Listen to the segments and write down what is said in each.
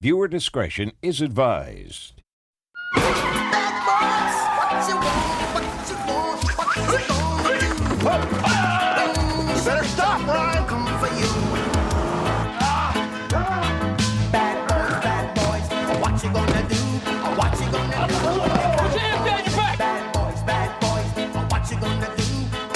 Viewer discretion is advised. You better stop, Ryan. Bad boys, what you gonna do? What you gonna do? Put your hands behind your back. Bad boys, what you gonna do?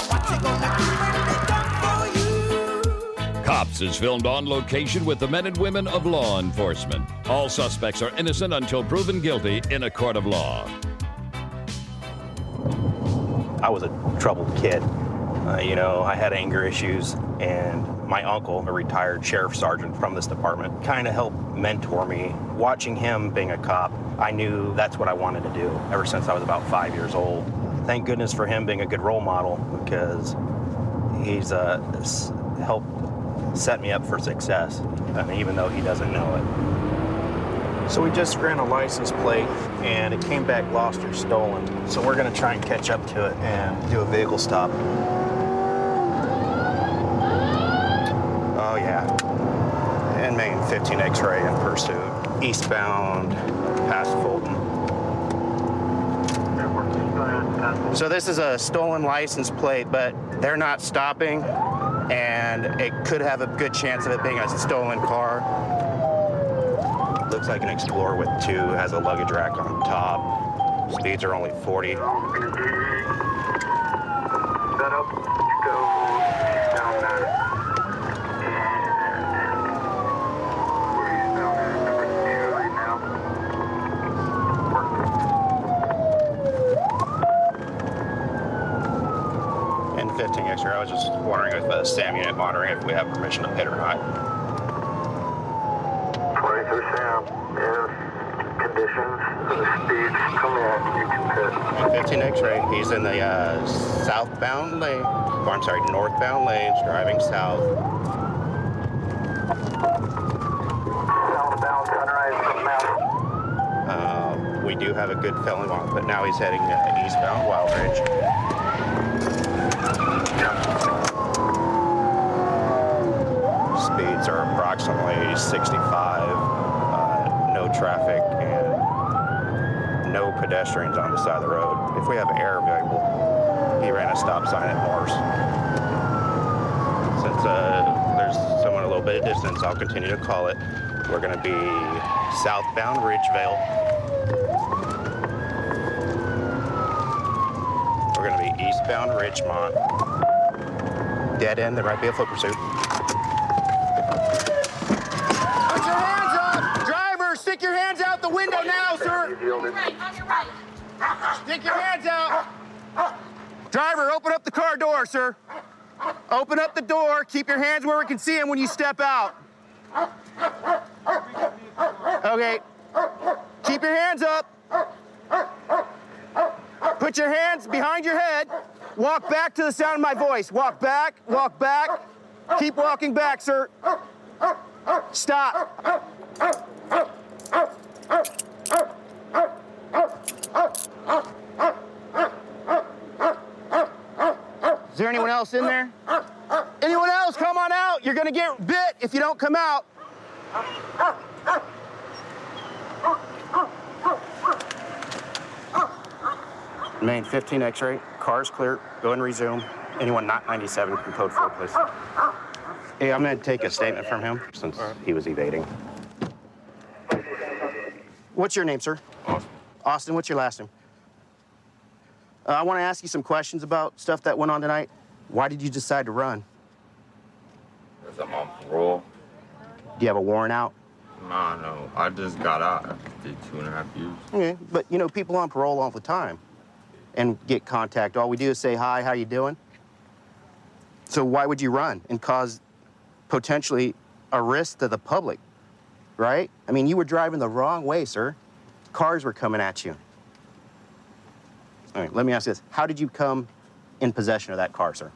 What you gonna do when they come for you? Cops is filmed on location with the men and women of law enforcement. All suspects are innocent until proven guilty in a court of law. I was a troubled kid. I had anger issues, and my uncle, a retired sheriff sergeant from this department, kind of helped mentor me. Watching him being a cop, I knew that's what I wanted to do ever since I was about 5 years old. Thank goodness for him being a good role model, because he's helped set me up for success, even though he doesn't know it. So we just ran a license plate, and it came back lost or stolen. So we're going to try and catch up to it and do a vehicle stop. Oh, yeah. And Main 15 X-ray in pursuit. Eastbound past Fulton. So this is a stolen license plate, but they're not stopping, and it could have a good chance of it being a stolen car. Looks like an Explorer with 2, has a luggage rack on top. Speeds are only 40. Set up, go down there. We're down there, number 2 right now. And 15 X-ray, I was just wondering if SAM unit monitoring, if we have permission to pit or not. 23 Sam, if conditions, the speeds permit, you can pit. And 15 X-ray, he's in the northbound lanes, driving south. Southbound Sunrise from Mount. We do have a good filling on, but now he's heading eastbound Wild Ridge. Speeds are approximately 65, no traffic, and no pedestrians on the side of the road. If we have air available, he ran a stop sign at Morse. Since there's someone a little bit of distance, I'll continue to call it. We're going to be southbound Ridgevale. We're going to be eastbound Ridgemont. Dead end, there might be a foot pursuit. Put your hands up! Driver, stick your hands out the window now, sir! Yielded. On your right. Stick your hands out! Driver, open up the car door, sir. Open up the door. Keep your hands where we can see them when you step out. Okay. Keep your hands up. Put your hands behind your head. Walk back to the sound of my voice. Walk back, walk back. Keep walking back, sir. Stop. Is there anyone else in there? Anyone else? Come on out. You're gonna get bit if you don't come out. Main 15 X-ray, car's clear, go and resume. Anyone not 97 can code 4, please. Hey, I'm gonna take a statement from him since he was evading. What's your name, sir? Austin. Austin, what's your last name? I want to ask you some questions about stuff that went on tonight. Why did you decide to run? Because I'm on parole. Do you have a warrant out? Nah, no. I just got out after 2.5 years. Okay, but you know, people on parole all the time and get contact. All we do is say, hi, how you doing? So why would you run and cause potentially a risk to the public, right? I mean, you were driving the wrong way, sir. Cars were coming at you. All right, let me ask you this. How did you come in possession of that car, sir?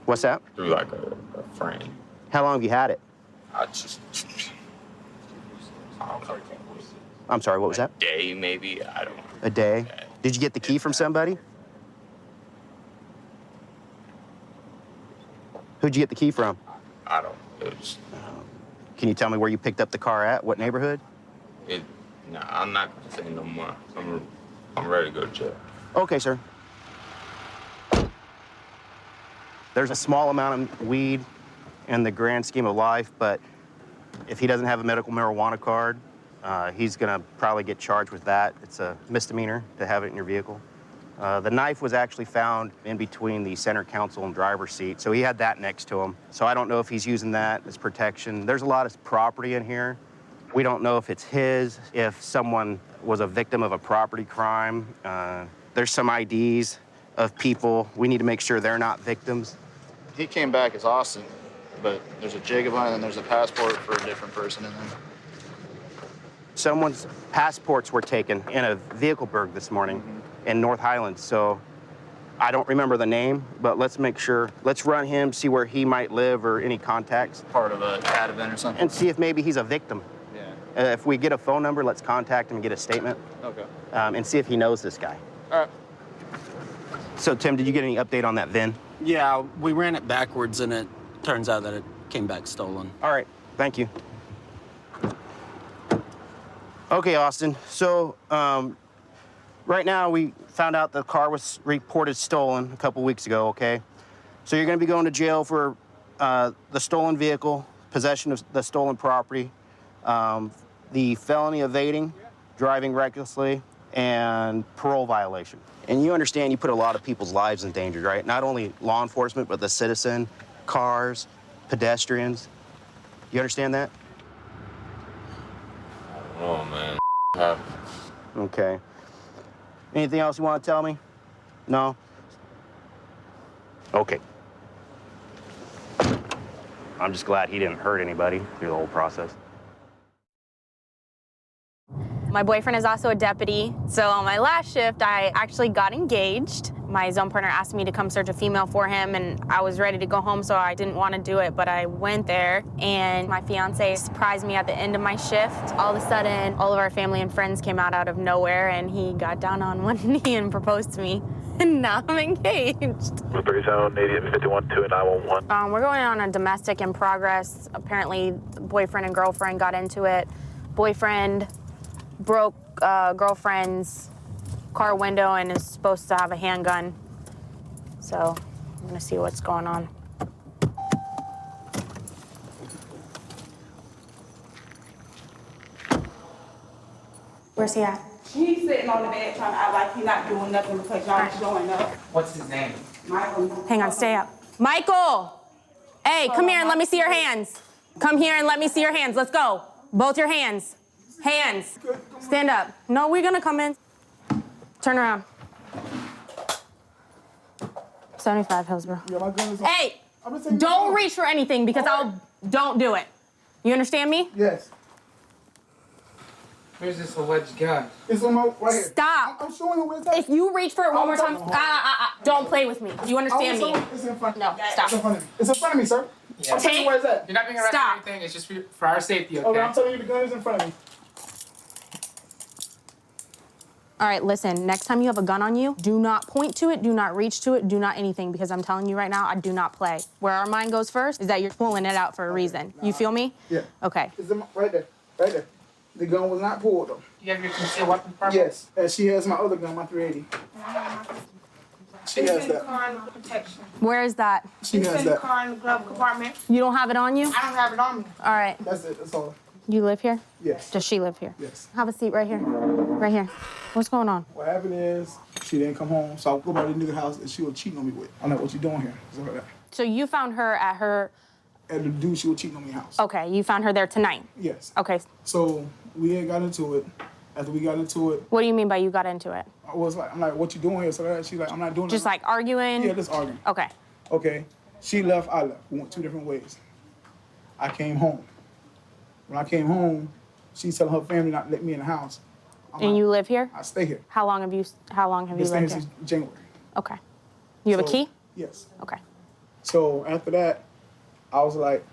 What's that? Through like a friend. How long have you had it? I just... I'm sorry, what was that? Day, maybe. I don't know. A day? Did you get the key from somebody? Who'd you get the key from? I don't. It was... Can you tell me where you picked up the car at? What neighborhood? Nah, I'm not gonna say no more. I'm ready to go to jail. Okay, sir. There's a small amount of weed in the grand scheme of life, but if he doesn't have a medical marijuana card, he's gonna probably get charged with that. It's a misdemeanor to have it in your vehicle. The knife was actually found in between the center console and driver's seat, so he had that next to him. So I don't know if he's using that as protection. There's a lot of property in here. We don't know if it's his, if someone was a victim of a property crime. There's some IDs of people. We need to make sure they're not victims. He came back as Austin, but there's a Jacobine and then there's a passport for a different person in there. Someone's passports were taken in a vehicle burg this morning in North Highlands, so I don't remember the name, but let's make sure. Let's run him, see where he might live or any contacts. Part of a CAD event or something. And see if maybe he's a victim. Yeah. If we get a phone number, let's contact him and get a statement. Okay. And see if he knows this guy. All right. So, Tim, did you get any update on that VIN? Yeah, we ran it backwards, and it turns out that it came back stolen. All right, thank you. Okay, Austin, so right now we found out the car was reported stolen a couple weeks ago, okay? So you're gonna be going to jail for the stolen vehicle, possession of the stolen property, the felony evading, driving recklessly, and parole violation. And you understand you put a lot of people's lives in danger, right? Not only law enforcement, but the citizen, cars, pedestrians. You understand that? Oh, man. Okay. Anything else you want to tell me? No? Okay. I'm just glad he didn't hurt anybody through the whole process. My boyfriend is also a deputy, so on my last shift, I actually got engaged. My zone partner asked me to come search a female for him, and I was ready to go home, so I didn't want to do it, but I went there, and my fiance surprised me at the end of my shift. All of a sudden, all of our family and friends came out of nowhere, and he got down on one knee and proposed to me, and now I'm engaged. 37, 88, 51, 2, and 911. We're going on a domestic in progress. Apparently, the boyfriend and girlfriend got into it. Boyfriend broke girlfriend's car window and is supposed to have a handgun. So I'm gonna see what's going on. Where's he at? He's sitting on the bed trying to act like he's not doing nothing because y'all showing up. What's his name? Michael. Hang on, stay up. Michael! Hey, come here and let me see your hands. Come here and let me see your hands. Let's go. Both your hands. Hands. Stand up. No, we're gonna come in. Turn around. 75 Hillsborough. Yeah, my gun is on. Hey, don't reach for anything because don't do it. You understand me? Yes. Where's this alleged gun? It's on my right here. Stop. I'm showing you where it's at. If you reach for it one more time, don't play with me. You understand me? It's in front. No, It's in stop. front of me. It's in front of me, sir. Yeah. I'm telling you where it's at. You're not being arrested or Stop. anything. It's just for our safety, okay? Okay, I'm telling you the gun is in front of me. All right, listen, next time you have a gun on you, do not point to it, do not reach to it, do not anything, because I'm telling you right now, I do not play. Where our mind goes first is that you're pulling it out for a reason. You feel me? Yeah. Okay. It's right there. Right there. The gun was not pulled, though. You have your concealed weapon permit? Yes. And she has my other gun, my 380. She has It's in the that. car in the protection. Where is that? She It's has in the that. car in the glove compartment. You don't have it on you? I don't have it on me. All right. That's it. That's all. You live here? Yes. Does she live here? Yes. Have a seat right here. Right here. What's going on? What happened is she didn't come home, so I go by the nigga house and she was cheating on me with. I'm like, what you doing here? Stuff like that. So you found her at her... At the dude she was cheating on me house. Okay, you found her there tonight? Yes. Okay. So we had got into it. After we got into it, What do you mean by you got into it? I was like, I'm like, what you doing here? So that she's like, I'm not doing Just nothing. like arguing? Yeah, just arguing. Okay. Okay. She left, I left. We went two different ways. I came home. When I came home, she's telling her family not to let me in the house. And you live here? I stay here. How long have you Been staying lived here? since January. Okay. You have a So- key? Yes. Okay. So after that, I was like,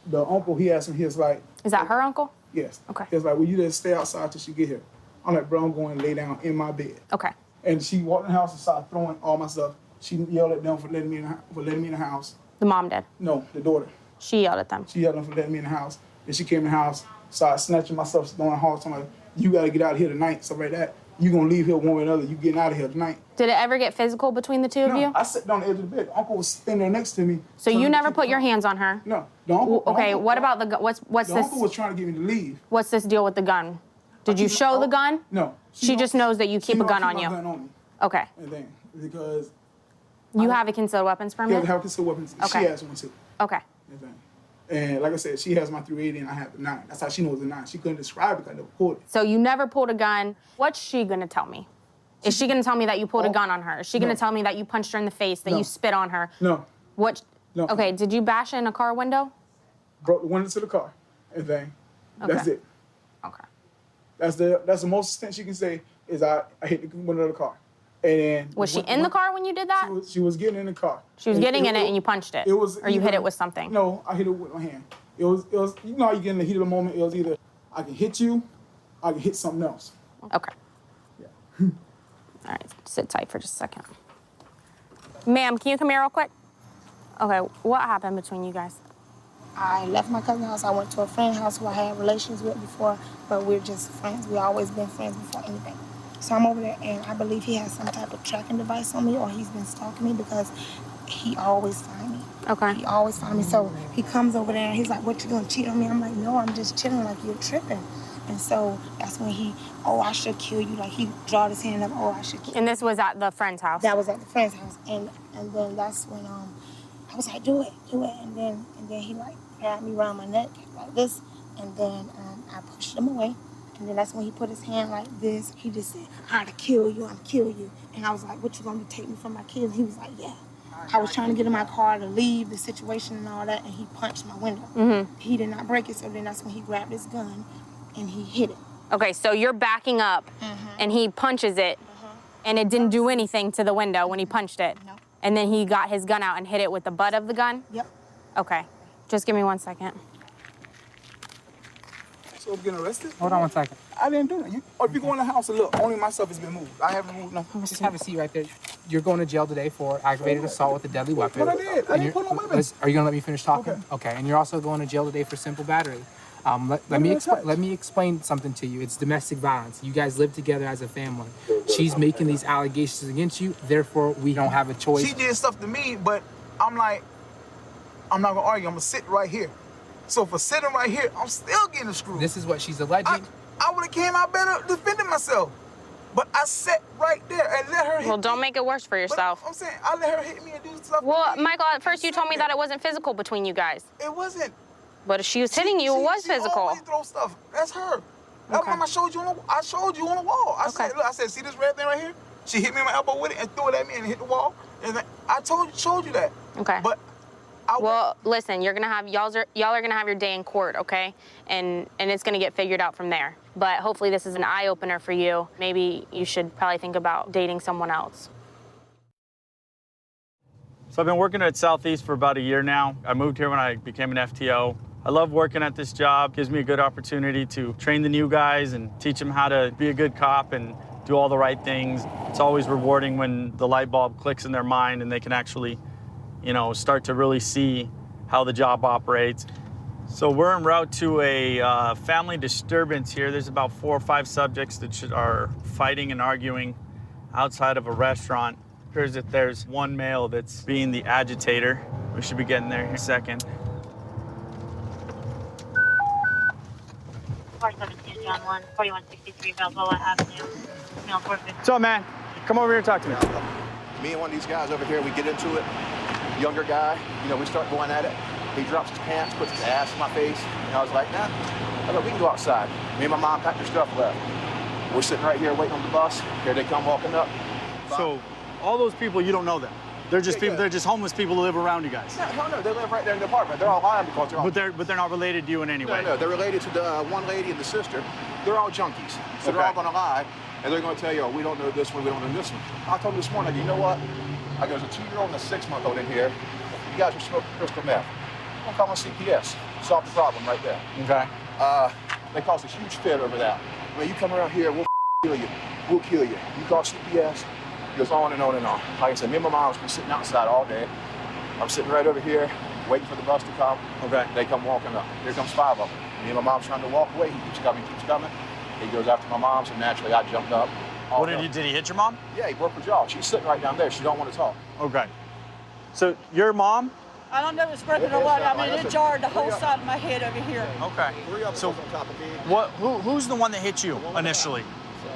the uncle, he asked me, he was like, Is that her uncle? yes. Okay. He was like, well, you just stay outside till she get here. I'm like, bro, I'm going to lay down in my bed. Okay. And she walked in the house and started throwing all my stuff. She yelled at them for letting me in the house. The mom did. No, the daughter. She yelled at them. She yelled at them for letting me in the house. And she came in the house, started snatching my stuff, going hard, talking like, you gotta get out of here tonight, stuff like that. You gonna leave here one way or another, you getting out of here tonight. Did it ever get physical between the two of you? I sat down on the edge of the bed. Uncle was standing there next to me. So you never put your hands on her? No. The uncle, okay, what about the gun? What's the this? uncle was trying to get me to leave. What's this deal with the gun? Did you show the gun? No. She just knows that you keep a gun on you. Gun on me. Okay. And then, because you have a concealed weapons permit? Yeah, I have a concealed weapons. Okay. She has one too. Okay. And like I said, she has my 380 and I have the 9. That's how she knows the 9. She couldn't describe it because I never pulled it. So you never pulled a gun. What's she gonna tell me? Is she gonna tell me that you pulled a gun on her? Is she gonna tell me that you punched her in the face, that you spit on her? No. What? No. Okay, did you bash in a car window? Broke the window to the car. Everything. That's Okay. it. Okay. That's the most extent she can say is I hit the window of the car. And then Was she in the car when you did that? She was getting in the car. She was getting in it and you punched it? Or you hit either- it with something? No, I hit it with my hand. It was you know how you get in the heat of the moment, it was either I can hit you, I can hit something else. Okay. All right, sit tight for just a second. Ma'am, can you come here real quick? Okay, what happened between you guys? I left my cousin's house. I went to a friend's house who I had relations with before, but we're just friends. We've always been friends before anything. So I'm over there, and I believe he has some type of tracking device on me, or he's been stalking me because he always finds me. Okay. He always finds me. So he comes over there, and he's like, what, you gonna cheat on me? I'm like, no, I'm just chilling, like, you're tripping. And so that's when he, oh, I should kill you. Like, he drawed his hand up, oh, I should kill you. And this was at the friend's house? That was at the friend's house. And then that's when I was like, do it. And then he, like, grabbed me around my neck like this. And then I pushed him away. And then that's when he put his hand like this. He just said, I'm gonna kill you, I'm gonna kill you. And I was like, what, you gonna take me from my kids? He was like, yeah. I was trying to get in my car to leave the situation and all that, and he punched my window. Mm-hmm. He did not break it, so then that's when he grabbed his gun and he hit it. Okay, so you're backing up and he punches it and it didn't do anything to the window when he punched it. No. And then he got his gun out and hit it with the butt of the gun? Yep. Okay, just give me 1 second. So I'm getting arrested? Hold on 1 second. I didn't do that. If you go in the house and look, only my stuff has been moved. I haven't moved nothing. Just have a seat right there. You're going to jail today for aggravated assault with a deadly weapon. But I did. I didn't put no weapon. Are you going to let me finish talking? Okay. And you're also going to jail today for simple battery. Let me explain something to you. It's domestic violence. You guys live together as a family. She's making these allegations against you. Therefore, we don't have a choice. She did stuff to me, but I'm like, I'm not gonna argue. I'm gonna sit right here. So for sitting right here, I'm still getting screwed. This is what she's alleging. I would have came out better defending myself. But I sat right there and let her hit Well, me. don't make it worse for yourself. But I'm saying, I let her hit me and do stuff. Well, Michael, at first you told me that it wasn't physical between you guys. It wasn't. But if she was hitting you, it was she physical. always throw stuff. That's her. That Okay. time I showed you on the wall. I said, look, I said, see this red thing right here? She hit me in my elbow with it and threw it at me and hit the wall. And then I showed you that. Okay. But well, listen, y'all are gonna have your day in court, okay? And it's gonna get figured out from there. But hopefully this is an eye opener for you. Maybe you should probably think about dating someone else. So I've been working at Southeast for about a year now. I moved here when I became an FTO. I love working at this job. Gives me a good opportunity to train the new guys and teach them how to be a good cop and do all the right things. It's always rewarding when the light bulb clicks in their mind and they can actually, start to really see how the job operates. So we're en route to a family disturbance here. There's about 4 or 5 subjects that are fighting and arguing outside of a restaurant. It appears that there's one male that's being the agitator. We should be getting there in a second. 417 John 1, 4163 Balboa Avenue, male 450. What's up, man? Come over here and talk to me. Me and one of these guys over here, we get into it. Younger guy, we start going at it. He drops his pants, puts his ass in my face. And I was like, nah. I thought we can go outside. Me and my mom packed her stuff, left. We're sitting right here waiting on the bus. Here they come walking up. So all those people, you don't know them. They're just people. They're just homeless people who live around you guys. No, hell no. They live right there in the apartment. They're all lying because they're all. But they're not related to you in any way. No, they're related to the one lady and the sister. They're all junkies, so they're all gonna lie, and they're gonna tell you, oh, we don't know this one, we don't know this one. I told them this morning, you know what? I go, there's a 2-year-old and a 6-month-old in here. You guys are smoking crystal meth. I'm gonna call my CPS. Solve the problem right there. Okay. They caused a huge fit over that. When you come around here, we'll kill you. We'll kill you. You call CPS. It goes on and on and on. Like I said, me and my mom's been sitting outside all day. I'm sitting right over here, waiting for the bus to come. Okay. They come walking up. Here comes 5 of them. Me and my mom's trying to walk away. He keeps coming, keeps coming. He goes after my mom, so naturally I jumped up. What did he hit your mom? Yeah, he broke her jaw. She's sitting right down there. She don't want to talk. Okay. So your mom? I don't know if it's broken or what. I mean, it jarred the whole side of my head over here. Okay. So who's the one that hit you initially?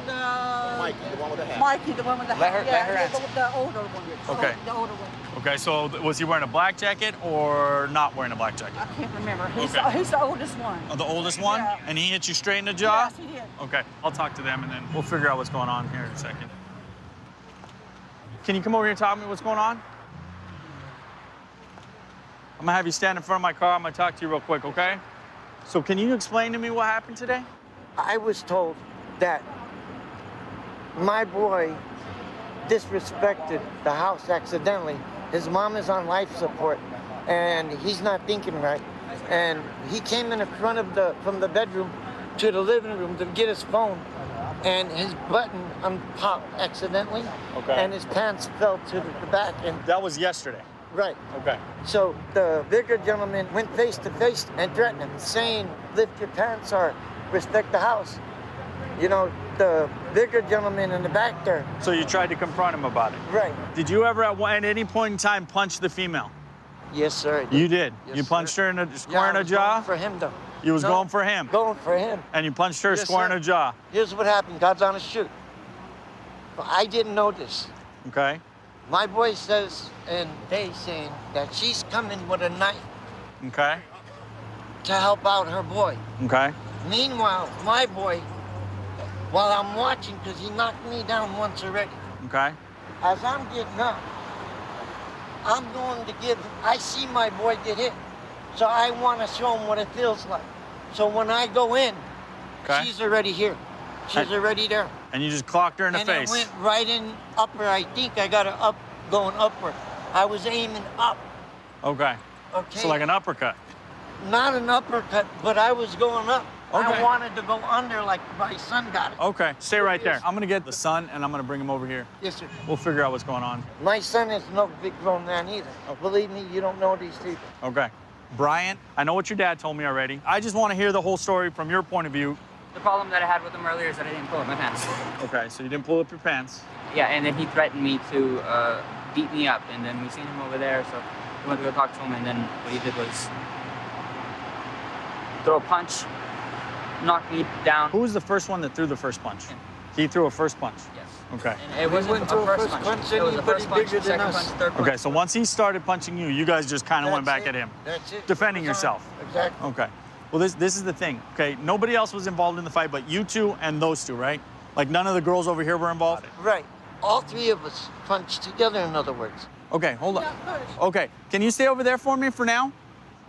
Mikey, the one with the hat. Mikey, the one with the hat. Let her answer. The older one. Okay. The older one. Okay, so was he wearing a black jacket or not wearing a black jacket? I can't remember. He's Okay. the oldest one. Oh, the oldest one? Yeah. And he hit you straight in the jaw? Yes, he did. Okay, I'll talk to them and then we'll figure out what's going on here in a second. Can you come over here and tell me what's going on? I'm gonna have you stand in front of my car. I'm gonna talk to you real quick, okay? So can you explain to me what happened today? I was told that my boy disrespected the house accidentally. His mom is on life support and he's not thinking right. And he came in front of from the bedroom to the living room to get his phone and his button unpopped accidentally. Okay. And his pants fell to the back. And that was yesterday. Right. Okay. So the bigger gentleman went face to face and threatened him, saying, lift your pants or respect the house. You know, the bigger gentleman in the back there. So you tried to confront him about it? Right. Did you ever at any point in time punch the female? Yes, sir. I did. You did? Yes, you punched her in a square in the I was jaw? going for him, though. You was No, going for him? Going for him. And you punched her Yes, square in sir. the jaw? Here's what happened. God's on a shoot. But I didn't know this. Okay. My boy says, and they saying that she's coming with a knife Okay. to help out her boy. Okay. Meanwhile, my boy, while I'm watching, because he knocked me down once already, Okay. as I'm getting up, I'm going to I see my boy get hit. So I want to show him what it feels like. So when I go in, Okay. she's already here. She's already there. And you just clocked her in the And face? I went right in upper. I think I got her up, going upward. I was aiming up. Okay. Okay. So like an uppercut? Not an uppercut, but I was going up. Okay. I wanted to go under like my son got it. Okay, stay right there. I'm gonna get the son and I'm gonna bring him over here. Yes, sir. We'll figure out what's going on. My son is no big grown man either. Believe me, you don't know these people. Okay. Bryant, I know what your dad told me already. I just want to hear the whole story from your point of view. The problem that I had with him earlier is that I didn't pull up my pants. Okay, so you didn't pull up your pants. Yeah, and then he threatened me to beat me up, and then we seen him over there, so we went to go talk to him, and then what he did was throw a punch, knock me down. Who was the first one that threw the first punch? He threw a first punch? Yes. Okay. And it wasn't a first punch. It was a first punch, second punch, third punch. Okay, so once he started punching you, you guys just kind of went back at him. That's it. Defending yourself. Exactly. Okay. Well, this is the thing, okay? Nobody else was involved in the fight but you two and those two, right? Like none of the girls over here were involved? Right. All three of us punched together, in other words. Okay, hold on. Okay, can you stay over there for me for now?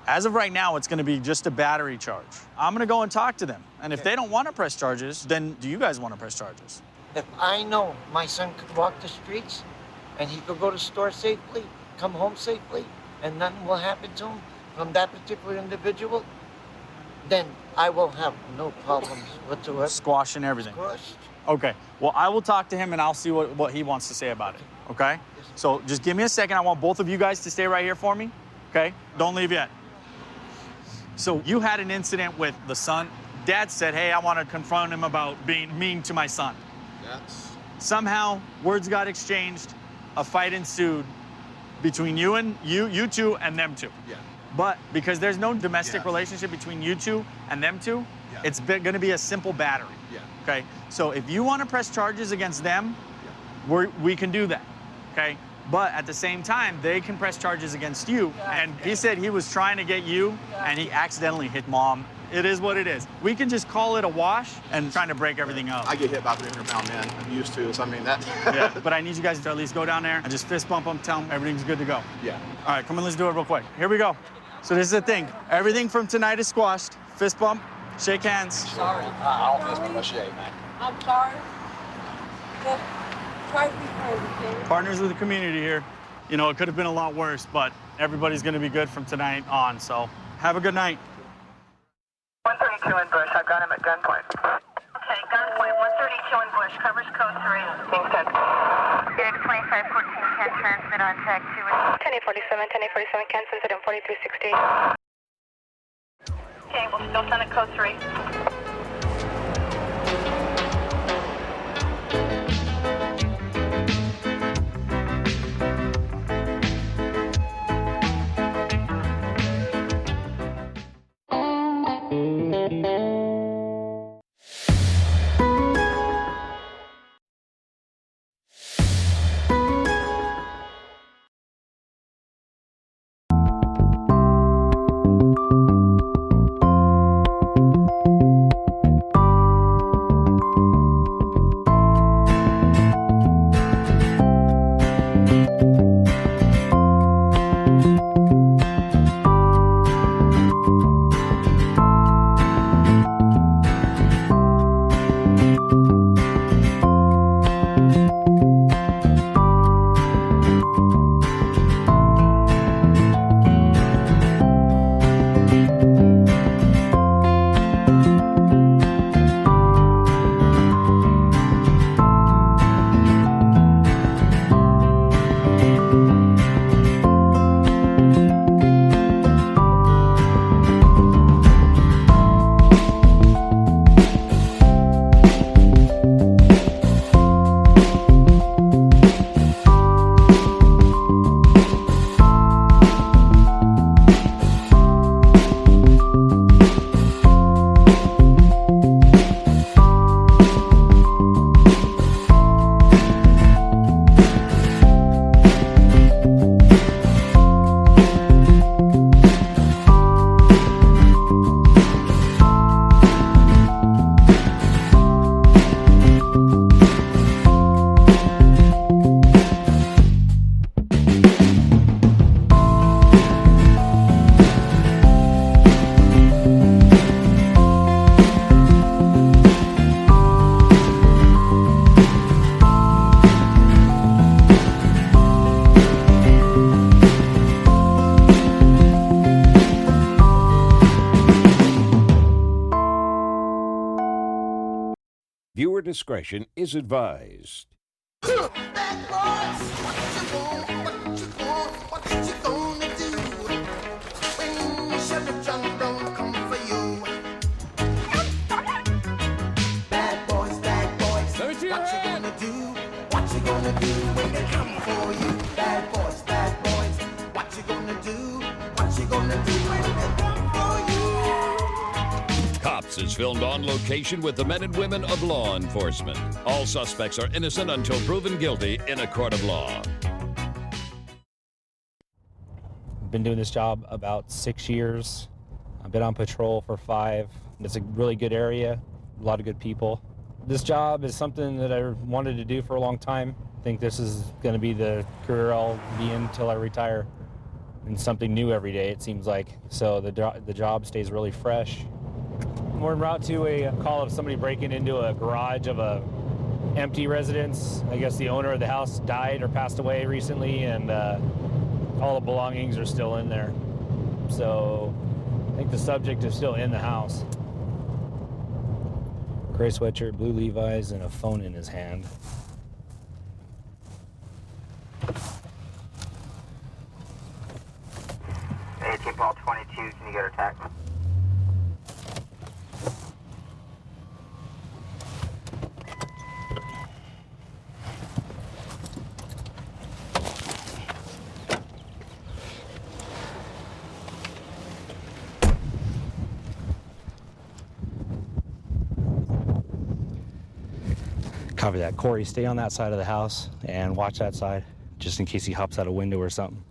As of right now, it's gonna be just a battery charge. I'm gonna go and talk to them. And if they don't wanna press charges, then do you guys wanna press charges? If I know my son could walk the streets and he could go to store safely, come home safely, and nothing will happen to him from that particular individual, then I will have no problems whatsoever. Squashing everything. Squashed. Okay, well, I will talk to him and I'll see what he wants to say about it, okay? So just give me a second. I want both of you guys to stay right here for me, okay? Don't leave yet. So you had an incident with the son. Dad said, hey, I want to confront him about being mean to my son. Yes. Somehow, words got exchanged, a fight ensued between you two and them two. Yeah. But because there's no domestic relationship between you two and them two, it's going to be a simple battery. Yeah. Okay. So if you want to press charges against them, we can do that. Okay. But at the same time, they can press charges against you. And he said he was trying to get you, and he accidentally hit Mom. It is what it is. We can just call it a wash and trying to break everything up. I get hit by 300-pound men. I'm used to it, so I mean that. Yeah, but I need you guys to at least go down there and just fist bump them, tell them everything's good to go. Yeah. All right, come on, let's do it real quick. Here we go. So this is the thing. Everything from tonight is squashed. Fist bump, shake hands. Sorry. I don't fist bump, I shake, man. I'm sorry. Just try to be crazy, okay? Partners with the community here. You know, it could have been a lot worse, but everybody's gonna be good from tonight on, so have a good night. 132 in Bush, I've got him at gunpoint. Okay, gunpoint, 132 in Bush, covers code 3. Thanks, 10. Unit 2514 can transmit on tag 2. 10-847, 10-847, can transmit on 4360. Okay, we'll still send a code 3. Viewer discretion is advised. Cops is filmed on location with the men and women of law enforcement. All suspects are innocent until proven guilty in a court of law. Been doing this job about 6 years. I've been on patrol for 5. It's a really good area, a lot of good people. This job is something that I wanted to do for a long time. I think this is going to be the career I'll be in until I retire. And something new every day, it seems like. So the job stays really fresh. We're en route to a call of somebody breaking into a garage of a empty residence. I guess the owner of the house died or passed away recently, and all the belongings are still in there. So I think the subject is still in the house. Gray sweatshirt, blue Levi's, and a phone in his hand. Hey, Team Ball 22, can you get attacked? Copy that. Corey, stay on that side of the house and watch that side, just in case he hops out a window or something.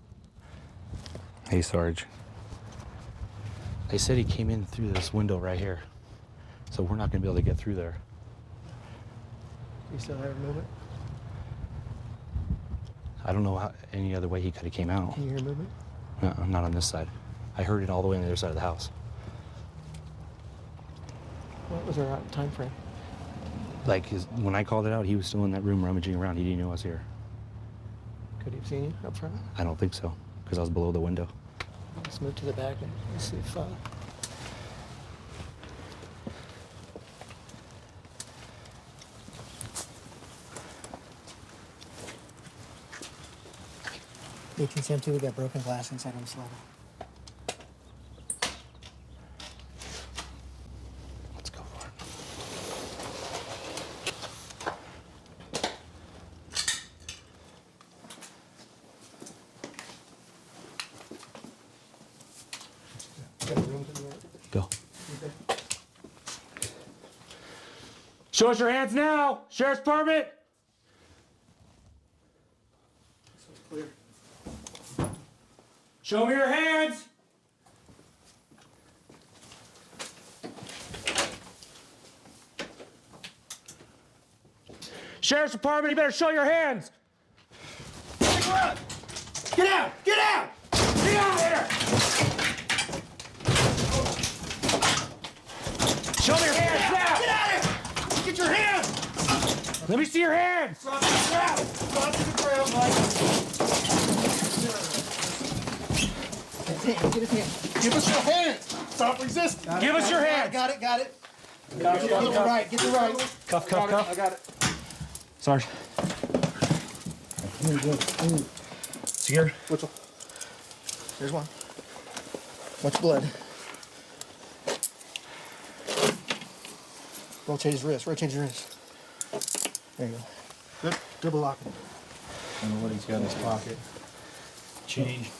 Hey, Sarge. They said he came in through this window right here, so we're not going to be able to get through there. You still have movement? I don't know any other way he could have came out. Can you hear movement? No, not on this side. I heard it all the way on the other side of the house. What was our time frame? Like, when I called it out, he was still in that room rummaging around. He didn't know I was here. Could he have seen you up front? I don't think so, because I was below the window. Let's move to the back and see if... we got broken glass inside on the slaughter. Show us your hands now, Sheriff's Department. Show me your hands. Sheriff's Department, you better show your hands. Get out! Get out! Get out of here! Show me your hands now! Get out of here! Get your hands! Let me see your hands! Drop to the ground! Drop to the ground, Mike. Get his hand. Give us your hands. Stop resisting. Give us your hands. Got it. Get the right. Get the right. Cuff. I got it. Sarge. Secure. Whistle. Here's one. Much blood. Rotate his wrist. There you go. Good. Double lock him. I don't know what he's got in his pocket. Change.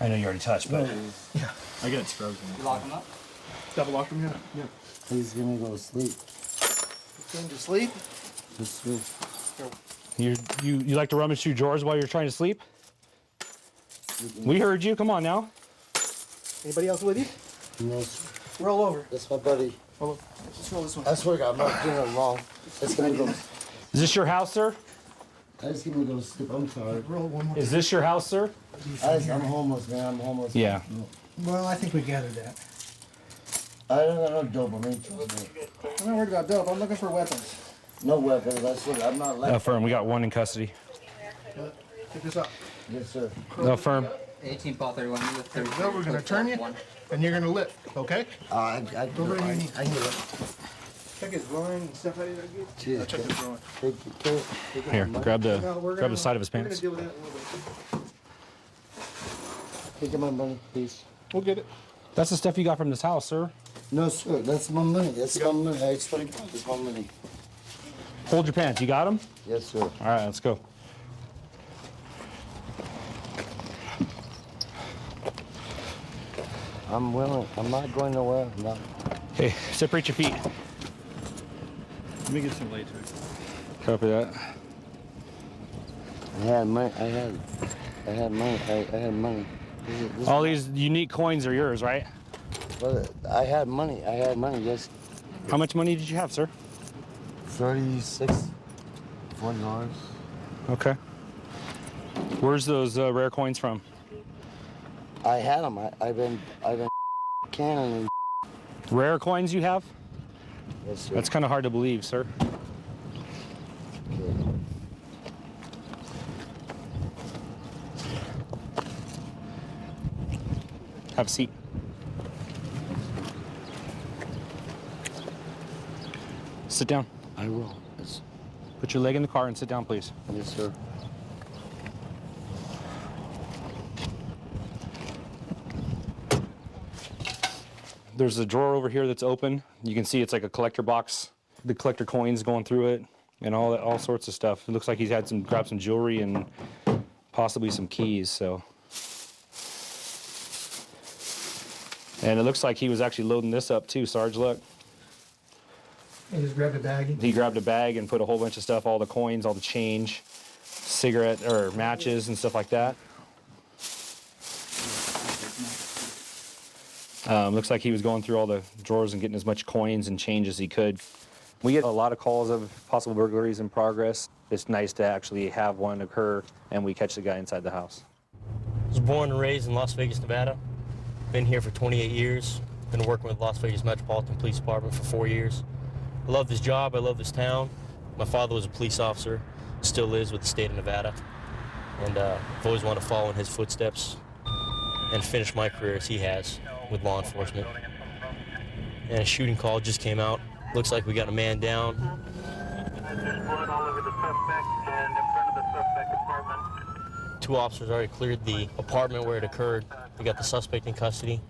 I know you already touched, but yeah, I got it scrubbed. You lock him up? Double lock him, yeah. He's gonna go to sleep. He's going to sleep? Just sleep. You like to rummage through drawers while you're trying to sleep? We heard you. Come on now. Anybody else with you? No. Roll over. That's my buddy. Roll over. Let's roll this one. I swear to God, I'm not doing it wrong. It's gonna go. Is this your house, sir? I just gonna go to sleep. I'm tired. Roll one more. Is this your house, sir? I'm homeless, man. I'm homeless. Yeah. Well, I think we gathered that. I don't got no dope. I mean, I'm not worried about dope. I'm looking for weapons. no weapons. I swear, I'm not like. Affirm. We got one in custody. Pick this up. Yes, sir. Affirm. 18 Paul 31. There we go. We're going to turn you, and you're going to lift, okay? I Go where you need. I hear it. Check his groin and stuff out of there. Cheers. I'll check his groin. Take it. Here, grab the No, we're grab gonna- the side of his we're gonna pants. deal with that in a little bit. Take my money, please. We'll get it. That's the stuff you got from this house, sir. No, sir. That's my money. That's my money. I swear to God, that's my money. Hold your pants. You got them? Yes, sir. All right, let's go. I'm willing. I'm not going nowhere. No. Hey, separate your feet. Let me get some later. Copy that. I had money. I had money. I had money. All these unique coins are yours, right? Well, I had money. I had money. Yes. How much money did you have, sir? $36, $40. Okay. Where's those rare coins from? I had them. I've been canning. Rare coins you have? Yes, sir. That's kind of hard to believe, sir. Okay. Have a seat. Sit down. I will. Yes. Put your leg in the car and sit down, please. Yes, sir. There's a drawer over here that's open. You can see it's like a collector box. The collector coins going through it and all sorts of stuff. It looks like he's had grabbed some jewelry and possibly some keys, so. And it looks like he was actually loading this up too, Sarge, look. He just grabbed a baggie. He grabbed a bag and put a whole bunch of stuff, all the coins, all the change, cigarette or matches and stuff like that. Looks like he was going through all the drawers and getting as much coins and change as he could. We get a lot of calls of possible burglaries in progress. It's nice to actually have one occur and we catch the guy inside the house. I was born and raised in Las Vegas, Nevada. Been here for 28 years. Been working with Las Vegas Metropolitan Police Department for 4 years. I love this job, I love this town. My father was a police officer, still is with the state of Nevada. And I've always wanted to follow in his footsteps and finish my career as he has with law enforcement. And a shooting call just came out. Looks like we got a man down. There's blood all over the suspect and in front of the suspect apartment. 2 officers already cleared the apartment where it occurred. We got the suspect in custody.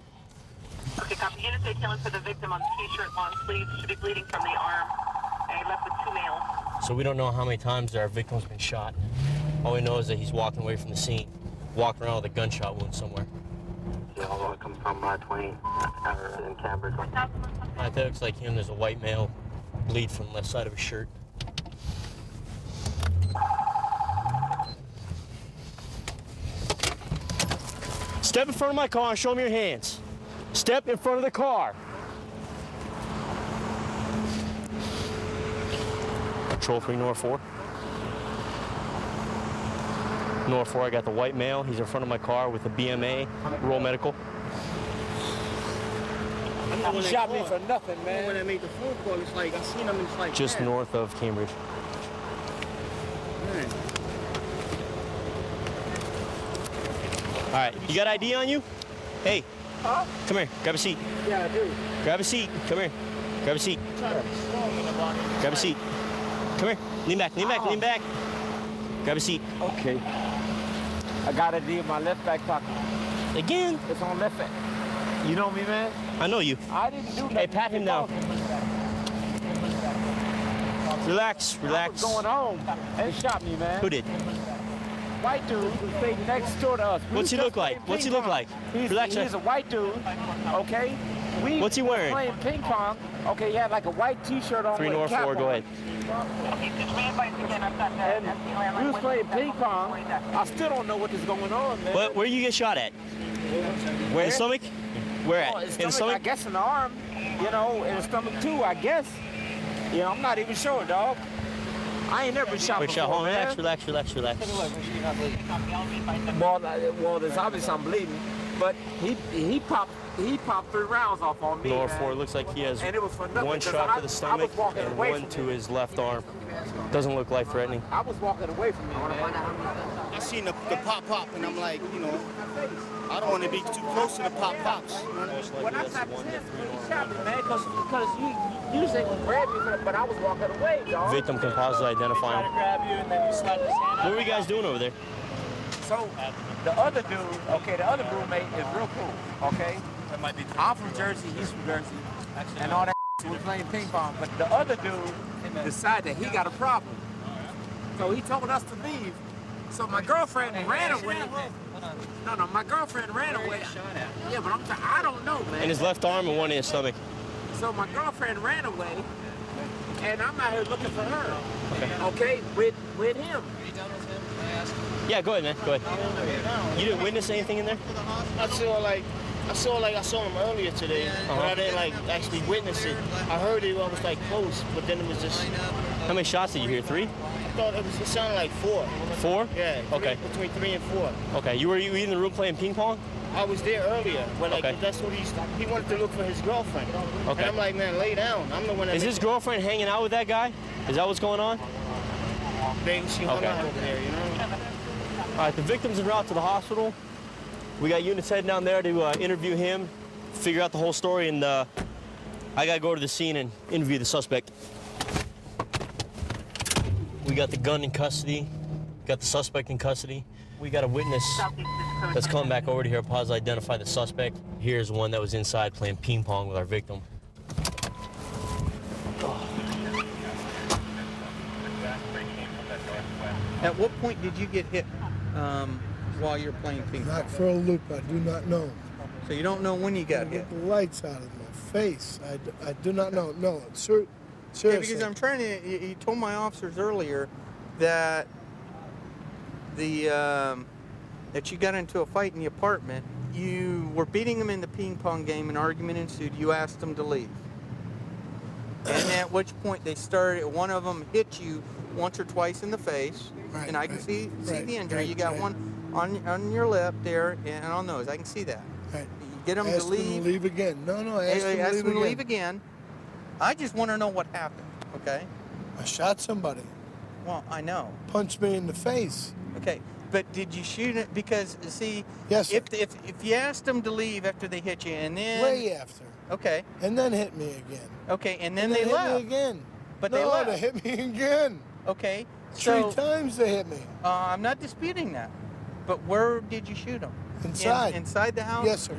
Okay, copy. Units are killing for the victim on t-shirt, long sleeves, should be bleeding from the arm. And he left with 2 males. So we don't know how many times our victim's been shot. All we know is that he's walking away from the scene, walking around with a gunshot wound somewhere. They all come from 20 in Cambridge. That looks like him. There's a white male bleed from the left side of his shirt. Step in front of my car and show me your hands. Step in front of the car. Patrol 3 North 4. North 4, I got the white male. He's in front of my car with the BMA, Rural Medical. You shot me for nothing, man. When I made the phone call, it's like, I seen him, it's like, Just north of Cambridge. man. All right, you got ID on you? Hey, come here, grab a seat. Yeah, I do. Grab a seat, come here. Grab a seat. Grab a seat. Come here, lean back, lean back, lean back. Grab a seat. Okay. I got ID in my left back pocket. Again? It's on left back. You know me, man? I know you. I didn't do nothing. Hey, pat him down. Relax, I relax. was going home. They shot me, man. Who did? White dude who stayed next door to us. What's he look like? What's he look like? Relax. He's a white dude, okay? What's he wearing? Playing ping pong. Okay, he had like a white T-shirt on. 3 with a North cap 4, go on. ahead. And we was playing ping pong. I still don't know what is going on, man. Where you get shot at? Where in the stomach? Where at? Oh, In the stomach? I guess in the arm. You know, in the stomach too, I guess. You know, I'm not even sure, dog. I ain't never been shot Quick before, shot. Hold on, man. relax, relax, relax, relax. Well, there's obviously I'm bleeding, but he popped 3 rounds off on me. North man. 4 looks like he has And it was for nothing, one 'cause shot I- to the I stomach was walking and away one from to his left arm. Doesn't look life-threatening. I was walking away from him, man. I seen the pop, and I'm like, you know, I don't want to be too close to the pops. When I tapped his hands, he shot me, man, because you said he grabbed me, but I was walking away, dog. Victim composite identifying. What were you guys doing over there? So the other dude, okay, the other roommate is real cool, okay? I'm from Jersey, he's from Jersey, and all that. We're playing ping pong, but the other dude decided that he got a problem. So he told us to leave. So my girlfriend ran away. No, my girlfriend ran away. Yeah, but I don't know, man. In his left arm and one in his stomach. So my girlfriend ran away, and I'm out here looking for her. Okay, with him. Yeah, go ahead, man. Go ahead. You didn't witness anything in there? I saw him earlier today, but I didn't like actually witness it. I heard it was like close, but then it was just. How many shots did you hear? 3? I thought it sounded like 4. 4? Yeah. Okay. Between 3 and 4. Okay. You were in the room playing ping pong? I was there earlier, but like Okay. that's what he wanted to look for his girlfriend. Okay. And I'm like, man, lay down. I'm the one that. Is his girlfriend hanging out with that guy? Is that what's going on? She hung Okay. out over there, you know. All right, the victim's en route to the hospital. We got units heading down there to interview him, figure out the whole story, and I gotta go to the scene and interview the suspect. We got the gun in custody, got the suspect in custody. We got a witness that's coming back over to here, positively identify the suspect. Here's one that was inside playing ping pong with our victim. At what point did you get hit while you're playing ping pong? Not for a loop, I do not know. So you don't know when you got hit? The lights out of my face. I do not know. No, seriously. Yeah, because I'm trying to. You told my officers earlier that that you got into a fight in the apartment. You were beating them in the ping pong game. An argument ensued. You asked them to leave, and at which point they started. One of them hit you once or twice in the face, and I can see the injury. You got one on your lip there and on nose. I can see that. Right. You get them Ask to leave. them to leave again. No, ask them to leave again. I just want to know what happened, okay? I shot somebody. Well, I know. Punched me in the face. Okay, but did you shoot it? Because, see, yes, sir. if you asked them to leave after they hit you, and then... Way after. Okay. And then hit me again. Okay, and then and they hit left. me again. But no, they left. they hit me again. Okay. 3 times they hit me. I'm not disputing that. But where did you shoot them? Inside. Inside the house? Yes, sir.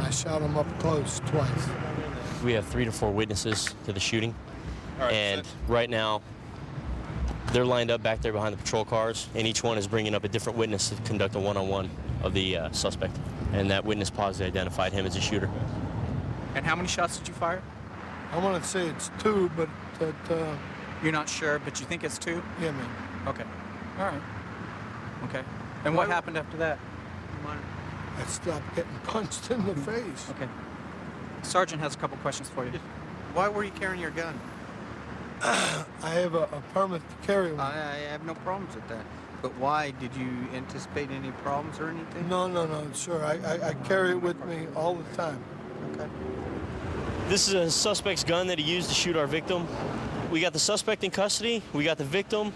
I shot them up close twice. We have 3 to 4 witnesses to the shooting. And right now, they're lined up back there behind the patrol cars, and each one is bringing up a different witness to conduct a one-on-one of the suspect. And that witness positively identified him as a shooter. And how many shots did you fire? I want to say it's 2, but but You're not sure, but you think it's 2? yeah, man. Okay. All right. Okay. And what happened after that? I stopped getting punched in the face. Okay. Sergeant has a couple questions for you. Why were you carrying your gun? I have a permit to carry one. I have no problems with that. But why? Did you anticipate any problems or anything? No, sure. I carry it with me all the time. Okay. This is a suspect's gun that he used to shoot our victim. We got the suspect in custody. We got the victim.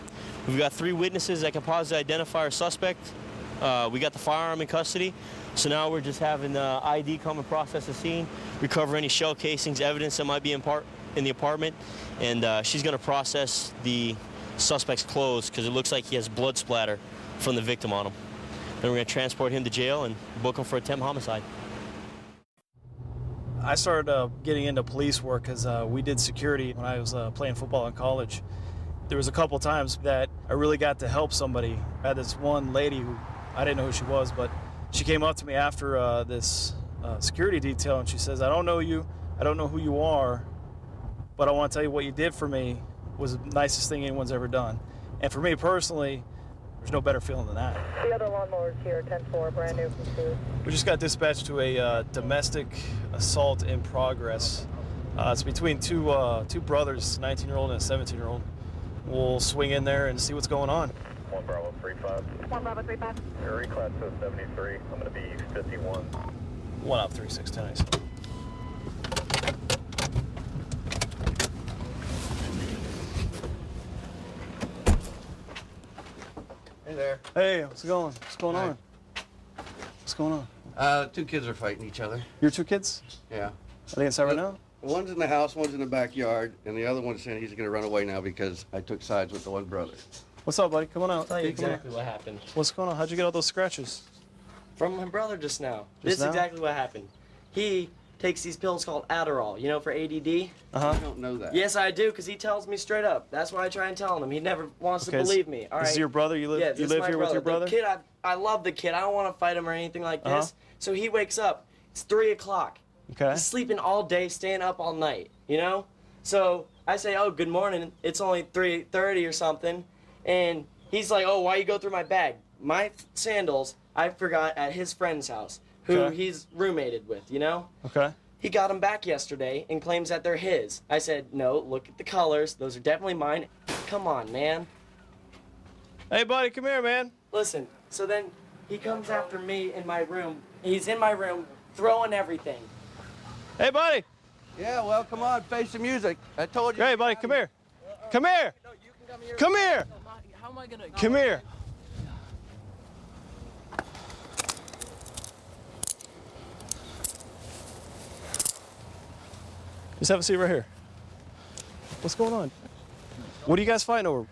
We've got 3 witnesses that can positively identify our suspect. We got the firearm in custody. So now we're just having the ID come and process the scene, recover any shell casings, evidence that might be in the apartment, and she's going to process the suspect's clothes because it looks like he has blood splatter from the victim on him. Then we're going to transport him to jail and book him for attempt homicide. I started getting into police work because we did security when I was playing football in college. There was a couple times that I really got to help somebody. I had this one lady who, I didn't know who she was, but she came up to me after this security detail and she says, I don't know you, I don't know who you are, but I want to tell you what you did for me was the nicest thing anyone's ever done. And for me personally, there's no better feeling than that. The other lawnmowers here, 10-4, brand new from Sue. We just got dispatched to a domestic assault in progress. It's between two brothers, 19-year-old and a 17-year-old. We'll swing in there and see what's going on. 1 Bravo 35. 1 Bravo 35. Area class code 73. I'm going to be 51. 1 out 3610. I see. Hey there. Hey, what's going on? What's going on? What's going on? 2 kids are fighting each other. Your 2 kids? Yeah. Are they inside right now? One's in the house, one's in the backyard, and the other one's saying he's going to run away now because I took sides with the one brother. What's up, buddy? Come on out. I'll tell you Come on exactly out. what happened. What's going on? How'd you get all those scratches? From my brother just now. Just this is now? exactly what happened. He takes these pills called Adderall, you know, for ADD. Uh-huh. I don't know that. Yes, I do, because he tells me straight up. That's why I try and tell him. He never wants Okay, to believe me. All right. This is your brother? You live, Yeah, you this live is my here with your brother? The kid, I love the kid. I don't want to fight him or anything like this. Uh-huh. So he wakes up. It's 3 o'clock. Okay. He's sleeping all day, staying up all night, you know? So I say, oh, good morning. It's only 3:30 or something. And he's like, oh, why you go through my bag? My sandals, I forgot at his friend's house, who Okay. he's roommated with, you know? Okay. He got them back yesterday and claims that they're his. I said, no, look at the colors. Those are definitely mine. Come on, man. Hey, buddy, come here, man. Listen, so then he comes after me in my room. He's in my room throwing everything. Hey, buddy. Yeah, well, come on, face the music. I told you. Hey, buddy, come here. Come here. Come here. How am I gonna? Come here. Just have a seat right here. What's going on? What are you guys fighting over?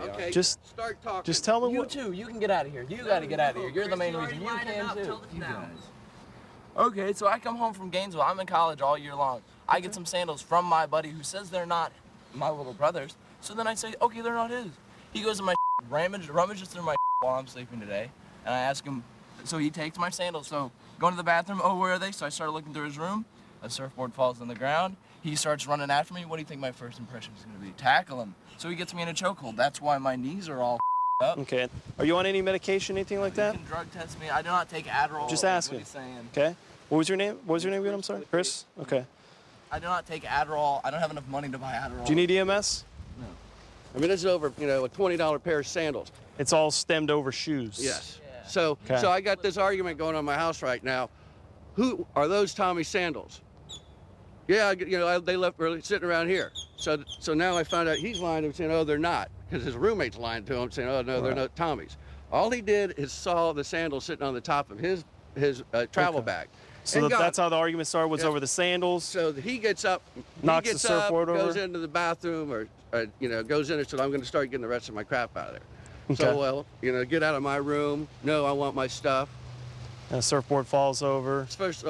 Okay, Just start talking. Just tell me you what. too. You can get out of here. You got to get out of here. You're the main reason. You can too. Okay, so I come home from Gainesville. I'm in college all year long. I get some sandals from my buddy who says they're not my little brother's. So then I say, okay, they're not his. He goes in my rummages through my while I'm sleeping today. And I ask him, so he takes my sandals. So going to the bathroom, oh, where are they? So I started looking through his room. A surfboard falls on the ground. He starts running after me. What do you think my first impression is going to be? Tackle him. So he gets me in a chokehold. That's why my knees are all up. Okay. Are you on any medication, anything like that? You can drug test me. I do not take Adderall. Just What asking. are you saying? Okay. What was your name? What was your name again? I'm sorry. Chris? Okay. I do not take Adderall. I don't have enough money to buy Adderall. Do you need EMS? No. I mean, this is over, you know, a $20 pair of sandals. It's all stemmed over shoes. Yes. So, Okay. so I got this argument going on in my house right now. Who are those Tommy sandals? Yeah, you know, they left early sitting around here. So now I found out he's lying to me saying, oh, they're not, because his roommate's lying to him saying, oh no, they're Right. not Tommy's. All he did is saw the sandals sitting on the top of his travel Okay. bag. So And got- that's how the argument started, was Yeah. over the sandals. So he gets up, Knocks the surfboard over. goes into the bathroom, or you know, goes in and said, I'm going to start getting the rest of my crap out of there. Okay. So, well, you know, get out of my room. No, I want my stuff. And a surfboard falls over. First,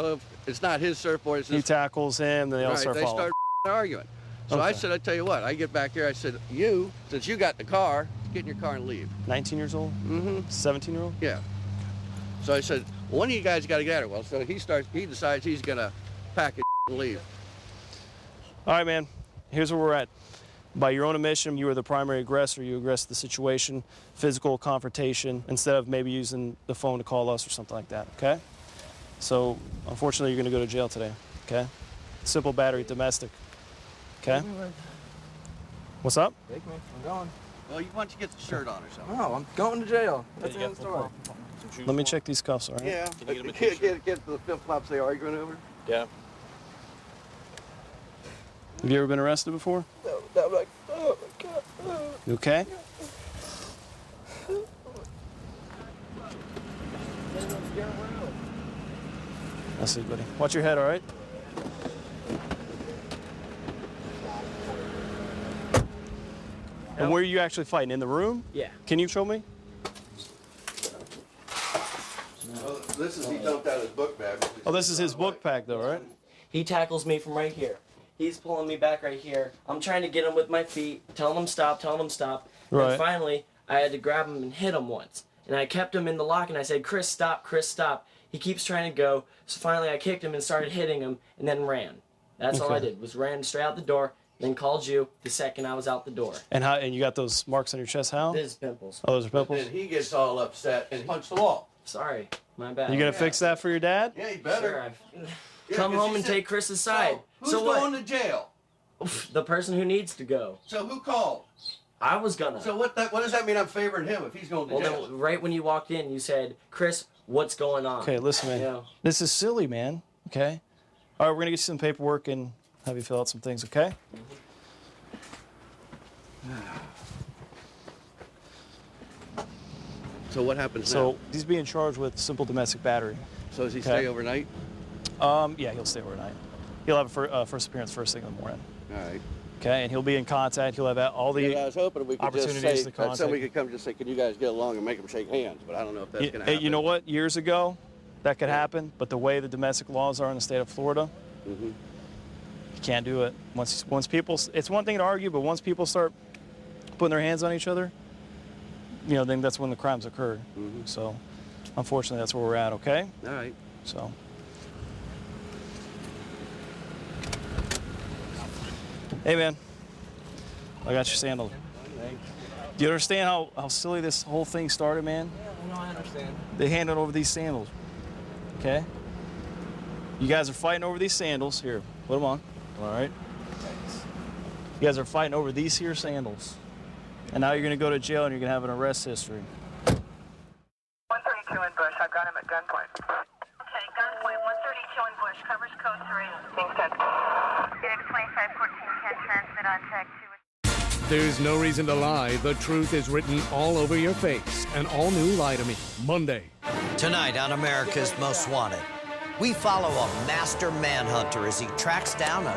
it's not his surfboard. It's He his, tackles him, then they all right, start they falling. start arguing. So I Okay. said, I tell you what, I get back here, I said, you, since you got the car, get in your car and leave. 19 years old? Mm-hmm. 17-year-old? Yeah. So I said, one of you guys got to get out of here. Well, so he decides he's going to pack his and leave. All right, man. here's where we're at. By your own admission, you were the primary aggressor. You aggressed the situation, physical confrontation, instead of maybe using the phone to call us or something like that, okay? So, unfortunately, you're going to go to jail today, okay? Simple battery, domestic, okay? What's up? Take me. I'm going. Well, why don't you get the shirt on or something? No, I'm going to jail. That's the end of the story. Let me check these cuffs, all right? Yeah. Can you Get the flip-flops they arguing over? Yeah. Have you ever been arrested before? No, I'm like, oh my God. You okay? I see, buddy. Watch your head, all right? And where are you actually fighting? In the room? Yeah. Can you show me? Well, he dumped out his book bag. Oh, this is his book pack, though, right? He tackles me from right here. He's pulling me back right here. I'm trying to get him with my feet, telling him stop. Right. And finally, I had to grab him and hit him once. And I kept him in the lock and I said, Chris, stop, Chris, stop. He keeps trying to go. So finally I kicked him and started hitting him and then ran. That's all I did, was ran straight out the door, then called you the second I was out the door. And you got those marks on your chest, how? This is pimples. Oh, those are pimples? And he gets all upset and punched the wall. Sorry, my bad. You gonna fix that for your dad? Yeah, you better. Sure, come home and take Chris's side. Who's So what? going to jail? The person who needs to go. So who called? I was gonna. So what does that mean I'm favoring him if he's going to jail? Then, right when you walked in, you said, Chris, what's going on? Okay, listen, man. You know? This is silly, man. Okay? All right, we're gonna get you some paperwork and have you fill out some things, okay? So what happens So now? he's being charged with simple domestic battery. So does he Okay? stay overnight? Yeah, he'll stay overnight. He'll have a first appearance first thing in the morning. All right. Okay, and he'll be in contact. He'll have all the Yeah, I was hoping we could just opportunities say, to contact. somebody could come just say, can you guys get along and make them shake hands? But I don't know if that's going to happen. You know what? Years ago, that could happen, but the way the domestic laws are in the state of Florida, you can't do it. Once people, it's one thing to argue, but once people start putting their hands on each other, you know, then that's when the crimes occur. So, unfortunately, that's where we're at. Okay. All right. So. Hey, man. I got your sandal. Do you understand how silly this whole thing started, man? Yeah, no, I understand. They handed over these sandals. Okay? You guys are fighting over these sandals. Here, put them on. All right? You guys are fighting over these here sandals. And now you're going to go to jail and you're going to have an arrest history. 132 in Bush. I've got him at gunpoint. Okay, gunpoint. 132 in Bush. Covers code 3. Being sent. Phoenix 2514 can transmit on tech 2. There's no reason to lie. The truth is written all over your face. An all-new Lie to Me, Monday. Tonight on America's Most Wanted, we follow a master manhunter as he tracks down a